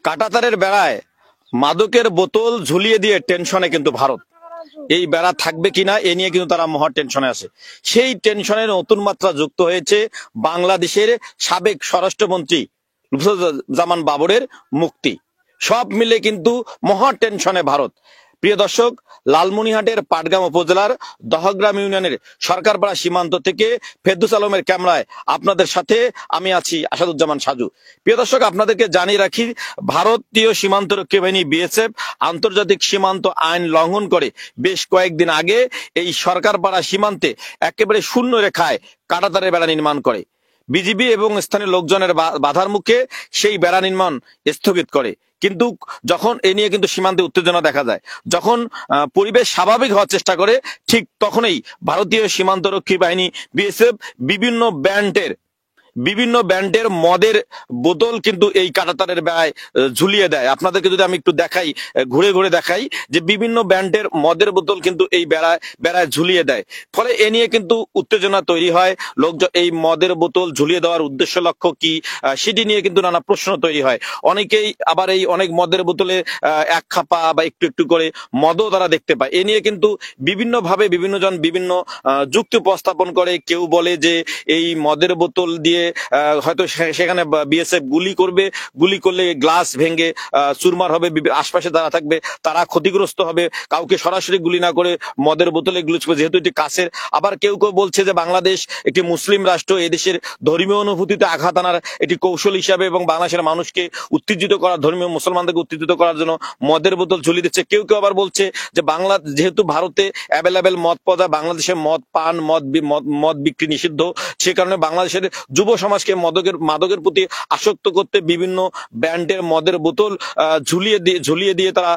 কাঁটাতারের বেড়ায় মাদকের বোতল ঝুলিয়ে দিয়ে টেনশনে কিন্তু ভারত। এই বেড়া থাকবে কিনা এ নিয়ে কিন্তু তারা মহা টেনশনে আছে। সেই টেনশনের নতুন মাত্রা যুক্ত হয়েছে বাংলাদেশের সাবেক স্বরাষ্ট্রমন্ত্রী লুৎফুজ্জামান বাবরের মুক্তি। সব মিলে কিন্তু মহা টেনশনে ভারত। প্রিয় দর্শক, লালমনিরহাটের পাটগ্রাম উপজেলার দহগ্রাম ইউনিয়নের সরকারপাড়া সীমান্ত থেকে ফেরদৌস আলমের ক্যামেরায় আপনাদের সাথে আমি আছি আসাদুজ্জামান সাজু। প্রিয় দর্শক, আপনাদেরকে জানিয়ে রাখি, ভারতীয় সীমান্তরক্ষী বাহিনী বিএসএফ আন্তর্জাতিক সীমান্ত আইন লঙ্ঘন করে বেশ কয়েকদিন আগে এই সরকারপাড়া সীমান্তে একেবারে শূন্য রেখায় কাঁটাতারের বেড়া নির্মাণ করে। বিজিবি এবং স্থানীয় লোকজনের বাধার মুখে সেই বেড়া নির্মাণ স্থগিত করে। কিন্তু যখন এ নিয়ে কিন্তু সীমান্তে উত্তেজনা দেখা যায়, যখন পরিবেশ স্বাভাবিক হওয়ার চেষ্টা করে, ঠিক তখনই ভারতীয় সীমান্তরক্ষী বাহিনী বিএসএফ বিভিন্ন ব্র্যান্ডের মদের বোতল কিন্তু এই কাঁটাতারের বেড়ায় ঝুলিয়ে দেয়। আপনাদেরকে যদি আমি একটু দেখাই, ঘুরে ঘুরে দেখাই, যে বিভিন্ন ব্র্যান্ডের মদের বোতল কিন্তু এই বেড়ায় ঝুলিয়ে দেয়। ফলে এ নিয়ে কিন্তু উত্তেজনা তৈরি হয়। লোকজন এই মদের বোতল ঝুলিয়ে দেওয়ার উদ্দেশ্য লক্ষ্য কি সেটি নিয়ে কিন্তু নানা প্রশ্ন তৈরি হয়। অনেকেই আবার এই অনেক মদের বোতলে এক খাপা বা একটু একটু করে মদও তারা দেখতে পায়। এ নিয়ে কিন্তু বিভিন্নভাবে বিভিন্নজন বিভিন্ন যুক্তি উপস্থাপন করে। কেউ বলে যে এই মদের বোতল দিয়ে হয়তো সেখানে বিএসএফ গুলি করলে গ্লাস ভেঙে চুরমার হবে, আশপাশে যারা থাকবে তারা ক্ষতিগ্রস্ত হবে। কাউকে সরাসরি গুলি না করে মদের বোতলে গুলি ছুড়বে, যেহেতু এটি কাছের। আবার কেউ কেউ বলছে যে বাংলাদেশ একটি মুসলিম রাষ্ট্র, এদেশের ধর্মীয় অনুভূতিতে আঘাত আনার একটি কৌশল হিসাবে এবং বাংলাদেশের মানুষকে উত্তেজিত করার, ধর্মীয় মুসলমানদেরকে উত্তেজিত করার জন্য মদের বোতল ঝুলিয়ে দিচ্ছে। কেউ কেউ আবার বলছে যে যেহেতু ভারতে অ্যাভেলেবেল মদ পাওয়া যায়, বাংলাদেশে মদ পান মদ বিক্রি নিষিদ্ধ, সে কারণে বাংলাদেশের যুব সমাজকে মাদকের প্রতি আসক্ত করতে বিভিন্ন ব্র্যান্ডের মদের বোতল ঝুলিয়ে দিয়ে তারা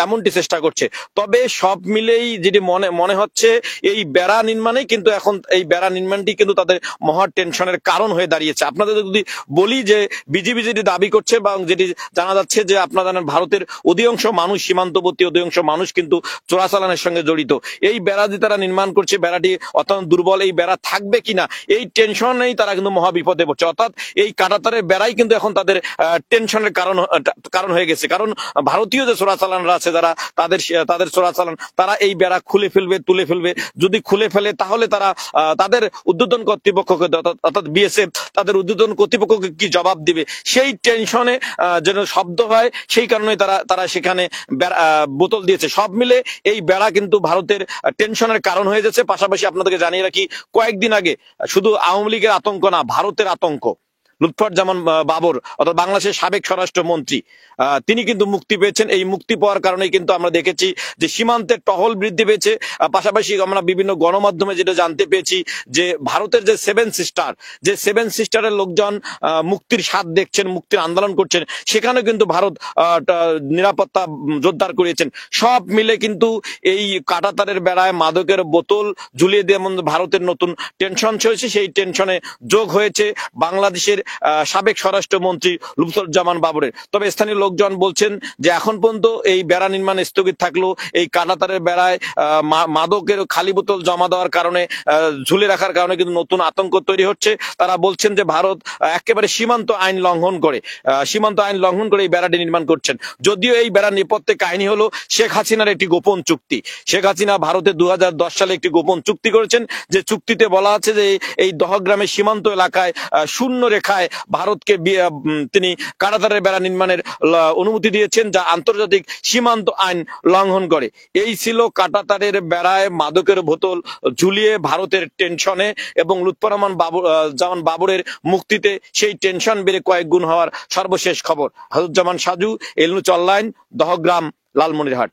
এমনটি চেষ্টা করছে। তবে সব মিলেই যেটি মনে হচ্ছে, এই বেড়া নির্মাণে কিন্তু এখন এই বেড়া নির্মাণটি কিন্তু তাদের মহা টেনশনের কারণ হয়ে দাঁড়িয়েছে। আপনাদের যদি বলি যে বিজিবি যেটি দাবি করছে বা যেটি জানা যাচ্ছে যে আপনারা জানেন ভারতের অধিকাংশ মানুষ, সীমান্তবর্তী অধিকাংশ মানুষ কিন্তু চোরাচালানের সঙ্গে জড়িত। এই বেড়া যে তারা নির্মাণ করছে, বেড়াটি অত্যন্ত দুর্বল, এই বেড়া থাকবে কিনা এই টেনশনেই তারা কিন্তু মহা বিপদে পড়ছে। অর্থাৎ এই কাঁটাতারের বেড়াই কিন্তু এখন তাদের টেনশনের কারণ হয়ে গেছে। কারণ ভারতীয় যে চোরাচালানরা আছে, যারা তাদের চোরাচালান, তারা এই বেড়া তুলে ফেলবে। যদি খুলে ফেলে তাহলে তারা তাদের ঊর্ধ্বতন কর্তৃপক্ষকে, অর্থাৎ বিএসএফ তাদের ঊর্ধ্বতন কর্তৃপক্ষকে কি জবাব দিবে, সেই টেনশনে যেন শব্দ হয়, সেই কারণে তারা সেখানে বোতল দিয়েছে। সব মিলে এই বেড়া কিন্তু ভারতের টেনশনের কারণ হয়ে যাচ্ছে। পাশাপাশি আপনাদেরকে জানিয়ে রাখি, কয়েকদিন আগে শুধু আওয়ামী লীগের আতঙ্ক না, ভারতের আতঙ্ক। লুৎফুজ্জামান বাবর অর্থাৎ বাংলাদেশের সাবেক স্বরাষ্ট্রমন্ত্রী, তিনি কিন্তু মুক্তি পেয়েছেন। এই মুক্তি পাওয়ার কারণে কিন্তু আমরা দেখেছি যে সীমান্তের টহল বৃদ্ধি পেয়েছে। পাশাপাশি আমরা বিভিন্ন গণমাধ্যমে যেটা জানতে পেয়েছি যে ভারতের যে সেভেন সিস্টারের লোকজন মুক্তির স্বাদ দেখছেন, মুক্তির আন্দোলন করছেন, সেখানে কিন্তু ভারত নিরাপত্তা জোরদার করিয়েছেন। সব মিলে কিন্তু এই কাঁটাতারের বেড়ায় মাদকের বোতল ঝুলিয়ে দিয়ে ভারতের নতুন টেনশন চলছে। সেই টেনশনে যোগ হয়েছে বাংলাদেশের সাবেক স্বরাষ্ট্রমন্ত্রী লুৎফুজ্জামান বাবরের। তবে স্থানীয় লোকজন বলছেন যে এখন পর্যন্ত এই বেড়া নির্মাণ স্থগিত থাকলেও এই কাঁটাতারের বেড়ায় মাদকের খালি বোতল জমা দেওয়ার কারণে, ঝুলে রাখার কারণে কিন্তু নতুন আতঙ্ক তৈরি হচ্ছে। তারা বলছেন যে ভারত একেবারে সীমান্ত আইন লঙ্ঘন করে এই বেড়াটি নির্মাণ করছেন। যদিও এই বেড়ার নেপথ্যে কাহিনী হলো শেখ হাসিনার একটি গোপন চুক্তি। শেখ হাসিনা ভারতে 2010 সালে একটি গোপন চুক্তি করেছেন, যে চুক্তিতে বলা আছে যে এই দহগ্রামের সীমান্ত এলাকায় শূন্য রেখায় ভারতকে তিনি কাঁটাতারের বেড়া নির্মাণের অনুমতি দিয়েছেন, যা আন্তর্জাতিক সীমান্ত আইন লঙ্ঘন করে। এই ছিল কাঁটাতারের বেড়ায় মাদকের বোতল ঝুলিয়ে ভারতের টেনশনে এবং লুৎফুজ্জামান বাবরের মুক্তিতে সেই টেনশন বেড়ে কয়েক গুণ হওয়ার সর্বশেষ খবর। আসাদুজ্জামান সাজু, এল নিউজ অনলাইন, দহগ্রাম, লালমনিরহাট।